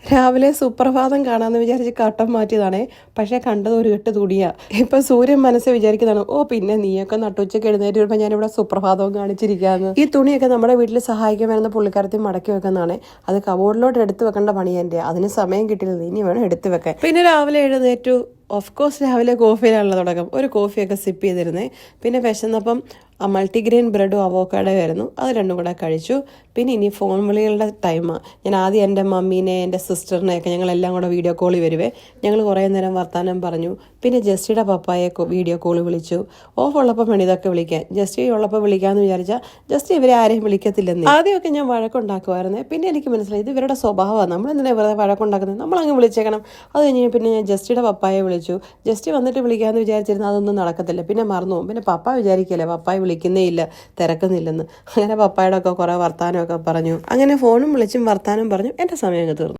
രാവിലെ സുപ്രഭാതം കാണാമെന്ന് വിചാരിച്ച് കട്ടം മാറ്റിയതാണേ. പക്ഷേ കണ്ടത് ഒരു കെട്ട് തുണിയാ. ഇപ്പം സൂര്യൻ മനസ്സിൽ വിചാരിക്കുന്നതാണ്, ഓ പിന്നെ നീയൊക്കെ നട്ടുച്ചയ്ക്ക് എഴുന്നേറ്റ് വരുമ്പോൾ ഞാനിവിടെ സുപ്രഭാതവും കാണിച്ചിരിക്കുകയെന്ന്. ഈ തുണിയൊക്കെ നമ്മുടെ വീട്ടിൽ സഹായിക്കാൻ വരുന്ന പുള്ളിക്കാരത്തിൽ മടക്കി വെക്കുന്നതാണ്. അത് കബോർഡിലോട്ട് എടുത്ത് വെക്കേണ്ട പണി എൻ്റെ. അതിന് സമയം കിട്ടിയില്ല, ഇനി വേണം എടുത്ത് വെക്കാൻ. പിന്നെ രാവിലെ എഴുന്നേറ്റു. ഓഫ് കോഴ്സ് രാവിലെ കോഫിയിലാണല്ലോ തുടക്കം. ഒരു കോഫിയൊക്കെ സിപ്പ് ചെയ്തിരുന്നേ. പിന്നെ വിശന്നപ്പം മൾട്ടിഗ്രെയിൻ ബ്രെഡും അവോക്കാഡോയും ആയിരുന്നു. അത് രണ്ടും കൂടെ കഴിച്ചു. പിന്നെ ഇനി ഫോൺ വിളികളുടെ ടൈമാണ്. ഞാൻ ആദ്യം എൻ്റെ മമ്മീനെ എൻ്റെ സിസ്റ്ററിനെയൊക്കെ ഞങ്ങളെല്ലാം കൂടെ വീഡിയോ കോളിൽ വരുവേ. ഞങ്ങൾ കുറേ നേരം വർത്താനം പറഞ്ഞു. പിന്നെ ജസ്റ്റിയുടെ പപ്പായെ വീഡിയോ കോൾ വിളിച്ചു. ഓഫ് ഉള്ളപ്പോൾ വേണം ഇതൊക്കെ വിളിക്കാൻ. ജസ്റ്റി ഉള്ളപ്പോൾ വിളിക്കാമെന്ന് വിചാരിച്ചാൽ ജസ്റ്റ് ഇവരെ ആരെയും വിളിക്കത്തില്ലെന്ന്. ആദ്യമൊക്കെ ഞാൻ വഴക്കുണ്ടാക്കുമായിരുന്നേ. പിന്നെ എനിക്ക് മനസ്സിലായി ഇത് ഇവരുടെ സ്വഭാവമാണ്. നമ്മളെന്തിനാ വെറുതെ വഴക്കുണ്ടാക്കുന്നത്, നമ്മളങ്ങ് വിളിച്ചേക്കണം. അത് കഴിഞ്ഞ് പിന്നെ ഞാൻ ജസ്റ്റിയുടെ പപ്പായെ വിളിച്ചു. ജസ്റ്റ് വന്നിട്ട് വിളിക്കാമെന്ന് വിചാരിച്ചിരുന്നു. അതൊന്നും നടക്കത്തില്ല. പിന്നെ മറന്നു പോകും. പിന്നെ പപ്പ വിചാരിക്കല്ലേ പപ്പായെ വിളിക്കുന്നേ ഇല്ല, തിരക്കുന്നില്ലെന്ന്. അങ്ങനെ പപ്പായുടെ ഒക്കെ കുറേ വർത്താനമൊക്കെ പറഞ്ഞു. അങ്ങനെ ഫോണും വിളിച്ചും വർത്താനം പറഞ്ഞു എൻ്റെ സമയം അങ്ങ് തീർന്നു.